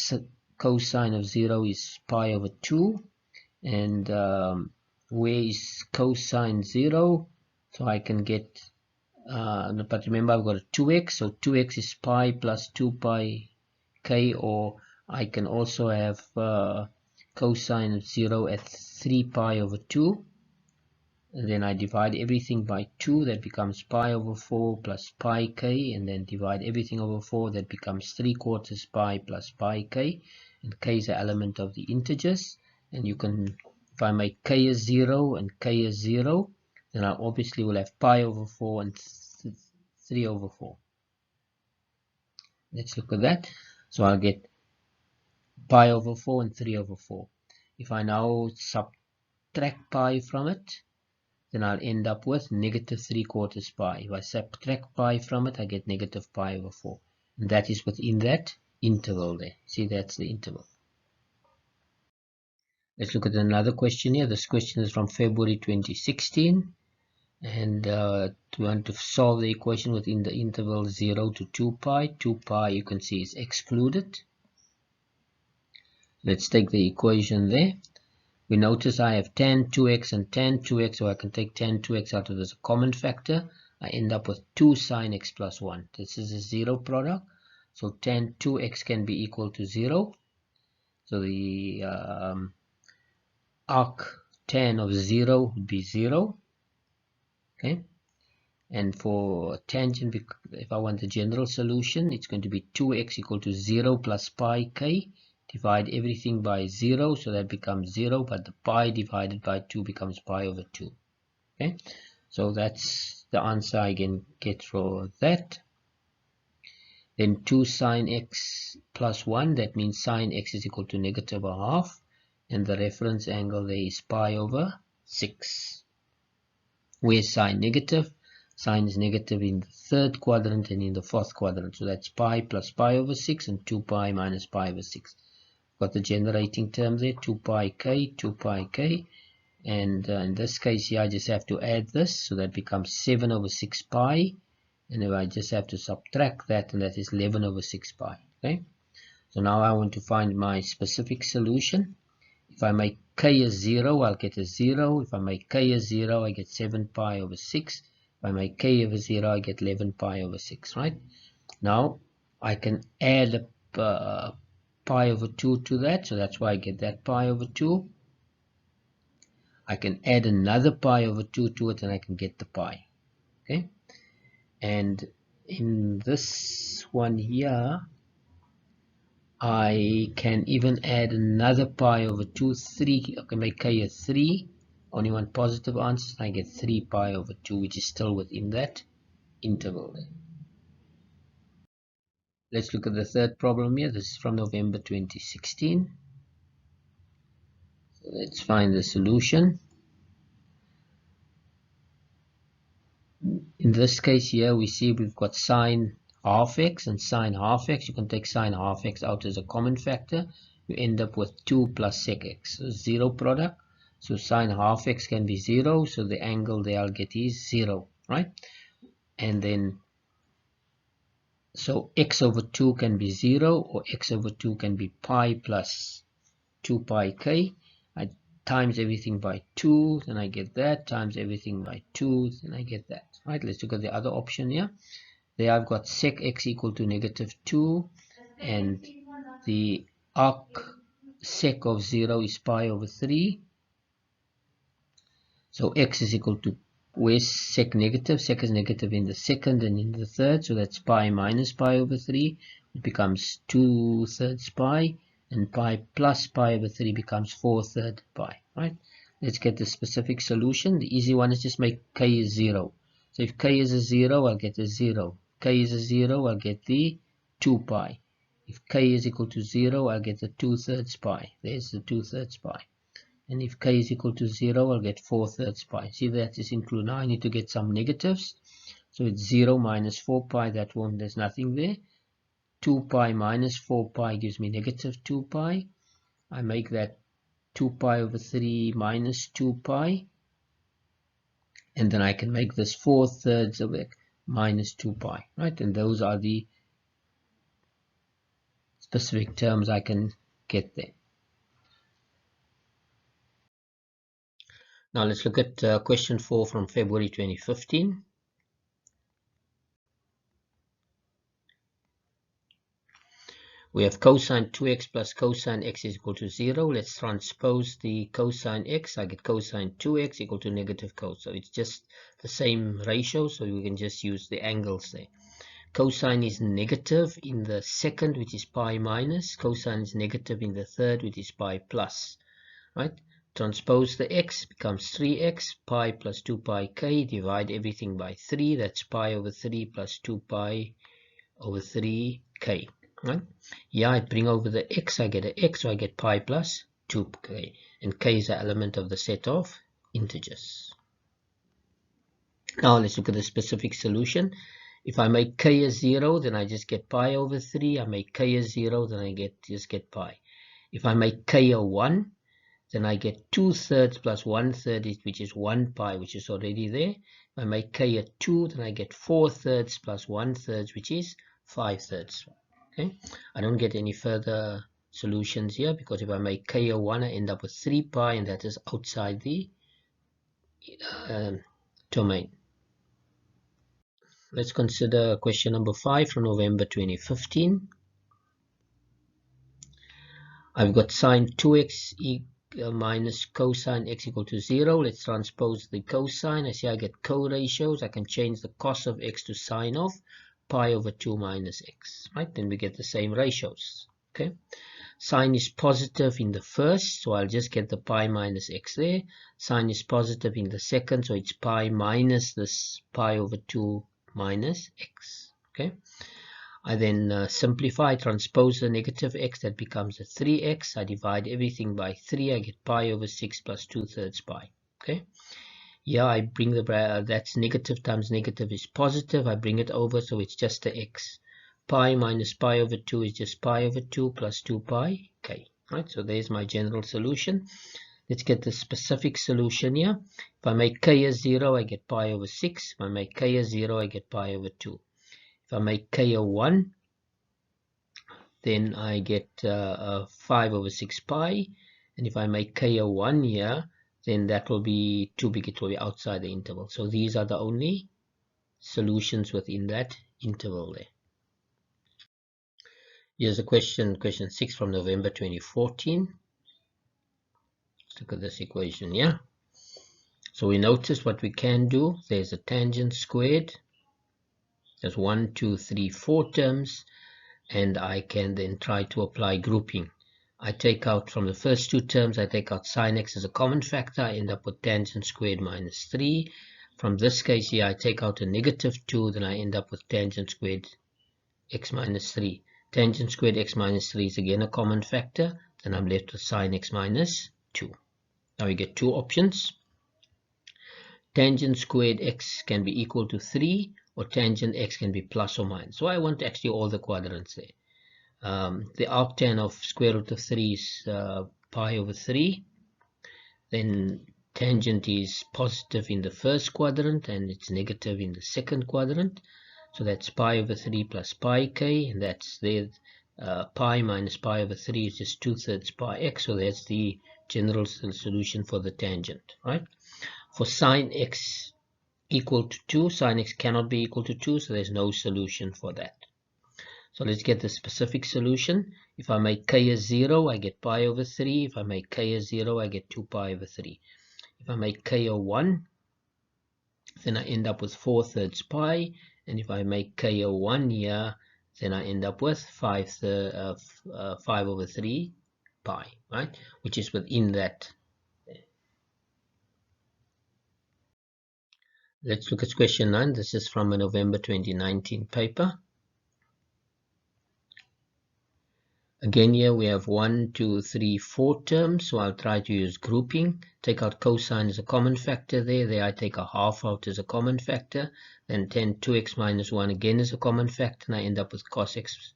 Speaker 1: cosine of 0 is pi over 2. And where is cosine 0? So I can get, but remember I've got a 2x, so 2x is pi plus 2 pi k, or I can also have cosine of 0 at 3 pi over 2. And then I divide everything by 2, that becomes pi over 4 plus pi k, and then divide everything over 4, that becomes 3/4 pi plus pi k, and k is an element of the integers. And you can, if I make k is 0 and k is 0, then I obviously will have pi over 4 and 3 over 4. Let's look at that. So I'll get pi over 4 and 3 over 4. If I now subtract pi from it, then I'll end up with negative 3/4 pi. If I subtract pi from it, I get negative pi over 4. And that is within that interval there. See, that's the interval. Let's look at another question here. This question is from February 2016. And we want to solve the equation within the interval 0 to 2 pi. 2 pi, you can see, is excluded. Let's take the equation there. We notice I have tan 2x and tan 2x, so I can take tan 2x out of this common factor. I end up with 2 sine x plus 1. This is a 0 product, so tan 2x can be equal to 0. So the arc tan of 0 would be 0. Okay, and for tangent, if I want the general solution, it's going to be 2x equal to 0 plus pi k. Divide everything by 0, so that becomes 0, but the pi divided by 2 becomes pi over 2. Okay, so that's the answer I can get for that. Then 2 sine x plus 1, that means sine x is equal to negative a half, and the reference angle there is pi over 6. Where's sine negative? Sine is negative in the third quadrant and in the fourth quadrant, so that's pi plus pi over 6 and 2 pi minus pi over 6. Got the generating term there, 2 pi k, and in this case here I just have to add this, so that becomes 7 over 6 pi, and then I just have to subtract that, and that is 11 over 6 pi. Okay, so now I want to find my specific solution. If I make k as 0, I'll get a 0. If I make k as 0, I get 7 pi over 6. If I make k over 0, I get 11 pi over 6, right? Now I can add a pi over 2 to that, so that's why I get that pi over 2. I can add another pi over 2 to it, and I can get the pi. Okay, and in this one here, I can even add another pi over 2, 3. I can make k a 3. Only one positive answer, and I get 3 pi over 2, which is still within that interval there. Let's look at the third problem here. This is from November 2016. So let's find the solution. In this case here, we see we've got sine half x and sine half x. You can take sine half x out as a common factor. You end up with 2 plus sec x. So 0 product. So sine half x can be 0. So the angle there I'll get is 0, right? And then, so x over 2 can be 0, or x over 2 can be pi plus 2 pi k. I times everything by 2, then I get that, times everything by 2, then I get that. Right, let's look at the other option here. There I've got sec x equal to negative 2, and the arc sec of 0 is pi over 3. So x is equal to, where's sec negative? Sec is negative in the second and in the third, so that's pi minus pi over 3. It becomes 2/3 pi, and pi plus pi over 3 becomes 4/3 pi, right? Let's get the specific solution. The easy one is just make k is 0. So if k is a 0, I'll get a 0. If k is a 0, I'll get the 2 pi. If k is equal to 0, I'll get the 2/3 pi. There's the 2/3 pi. And if k is equal to 0, I'll get 4/3 pi. See, that is included. Now I need to get some negatives. So it's 0 minus 4 pi. That one, there's nothing there. 2 pi minus 4 pi gives me negative 2 pi. I make that 2 pi over 3 minus 2 pi. And then I can make this 4/3 of x minus 2 pi. Right? And those are the specific terms I can get there. Now let's look at question 4 from February 2015. We have cosine 2x plus cosine x is equal to 0. Let's transpose the cosine x. I get cosine 2x equal to negative cos. So it's just the same ratio, so we can just use the angles there. Cosine is negative in the second, which is pi minus. Cosine is negative in the third, which is pi plus. Right? Transpose the x, becomes 3x, pi plus 2 pi k, divide everything by 3, that's pi over 3 plus 2 pi over 3 k. Right? Yeah, I bring over the x, I get an x, so I get pi plus 2k, and k is an element of the set of integers. Now let's look at the specific solution. If I make k a 0, then I just get pi over 3. I make k a 0, then I just get pi. If I make k a 1, then I get 2/3 plus 1/3, which is 1 pi, which is already there. If I make k a 2, then I get 4/3 plus 1/3, which is 5/3. Okay, I don't get any further solutions here, because if I make k a 1, I end up with 3 pi, and that is outside the domain. Let's consider question number 5 from November 2015. I've got sine 2x minus cosine x equal to 0. Let's transpose the cosine. I see I get co-ratios. I can change the cos of x to sine of pi over 2 minus x. Right? Then we get the same ratios. Okay. Sine is positive in the first, so I'll just get the pi minus x there. Sine is positive in the second, so it's pi minus this pi over 2 minus x. Okay. I then simplify, transpose the negative x, that becomes a 3x. I divide everything by 3, I get pi over 6 plus 2/3 pi. Okay. Yeah, I bring the that's negative times negative is positive. I bring it over, so it's just a x. Pi minus pi over 2 is just pi over 2 plus 2 pi k. Right, so there's my general solution. Let's get the specific solution here. If I make k a 0, I get pi over 6. If I make k a 0, I get pi over 2. If I make k a 1, then I get 5 over 6 pi. And if I make k a 1 here, then that will be too big. It will be outside the interval. So these are the only solutions within that interval there. Here's a question 6 from November 2014. Let's look at this equation here. So we notice what we can do. There's a tangent squared. There's 1, 2, 3, 4 terms, and I can then try to apply grouping. I take out from the first 2 terms, I take out sine x as a common factor, I end up with tangent squared minus 3. From this case here, I take out a negative 2, then I end up with tangent squared x minus 3. Tangent squared x minus 3 is again a common factor. Then I'm left with sine x minus 2. Now we get two options. Tangent squared x can be equal to 3, or tangent x can be plus or minus. So I want actually all the quadrants there. The arctan of square root of 3 is pi over 3. Then tangent is positive in the first quadrant and it's negative in the second quadrant. So that's pi over 3 plus pi k, and that's there. Pi minus pi over 3 is just 2/3 pi x. So that's the general solution for the tangent, right? For sine x equal to 2, sine x cannot be equal to 2, so there's no solution for that. So let's get the specific solution. If I make k as 0, I get pi over 3. If I make k as 0, I get 2 pi over 3. If I make k a 1, then I end up with 4/3 pi. And if I make k a 1 here, then I end up with 5 over 3 pi, right? Which is within that. Let's look at question 9. This is from a November 2019 paper. Again, here we have 1, 2, 3, 4 terms, so I'll try to use grouping. Take out cosine as a common factor there. There I take a half out as a common factor. Then 2x minus 1 again is a common factor, and I end up with cos x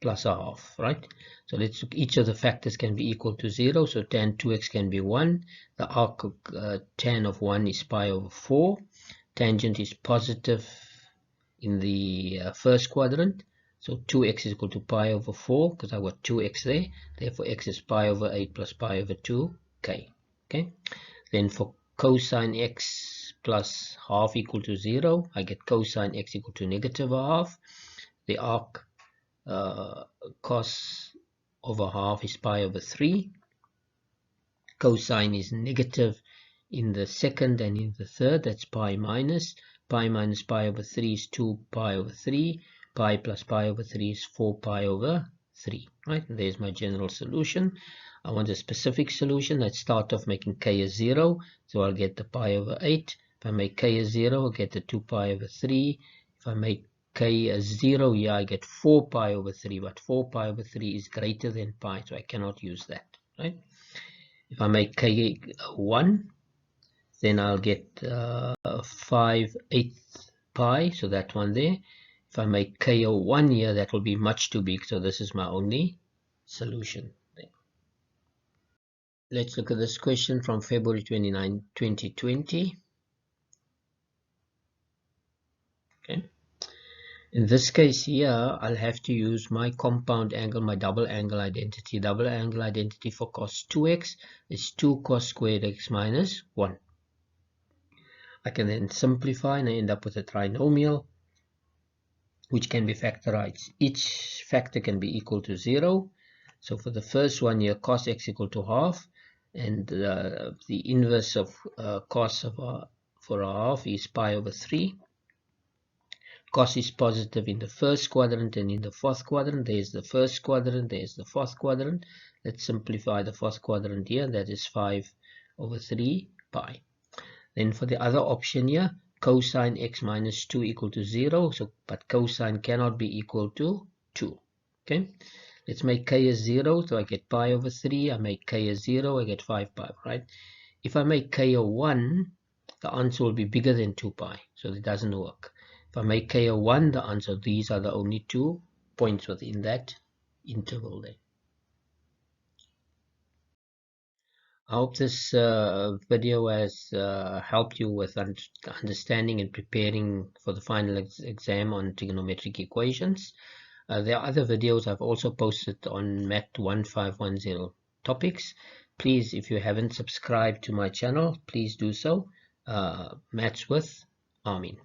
Speaker 1: plus a half, right? So let's look. Each of the factors can be equal to 0, so tan 2x can be 1. The arc of tan of 1 is pi over 4. Tangent is positive in the first quadrant. So 2x is equal to pi over 4 because I got 2x there. Therefore, x is pi over 8 plus pi over 2k. Okay. Then for cosine x plus half equal to 0, I get cosine x equal to negative a half. The arc cos over half is pi over 3. Cosine is negative in the second and in the third. That's pi minus. Pi minus pi over 3 is 2 pi over 3. Pi plus pi over 3 is 4 pi over 3, right? And there's my general solution. I want a specific solution. Let's start off making k as 0, so I'll get the pi over 8. If I make k as 0, I'll get the 2 pi over 3. If I make k as 0, yeah, I get 4 pi over 3, but 4 pi over 3 is greater than pi, so I cannot use that, right? If I make k 1, then I'll get 5/8 pi, so that one there. If I make k 1 here, that will be much too big, so this is my only solution there. Let's look at this question from February 29, 2020. Okay. In this case here, I'll have to use my compound angle, my double angle identity. Double angle identity for cos 2x is 2 cos squared x minus 1. I can then simplify and I end up with a trinomial, which can be factorized. Each factor can be equal to 0. So for the first one here, cos x equal to half, and the inverse of cos of for a half is pi over 3. Cos is positive in the first quadrant and in the fourth quadrant. There's the first quadrant, there's the fourth quadrant. Let's simplify the fourth quadrant here. That is 5 over 3 pi. Then for the other option here, cosine x minus 2 equal to 0. So, but cosine cannot be equal to 2. Okay. Let's make k as 0. So I get pi over 3. I make k as 0. I get 5 pi, right? If I make k a 1, the answer will be bigger than 2 pi. So it doesn't work. If I make k a 1, the answer, these are the only 2 points within that interval there. I hope this video has helped you with understanding and preparing for the final exam on trigonometric equations. There are other videos I've also posted on MAT1510 topics. Please, if you haven't subscribed to my channel, please do so. Maths with Armien.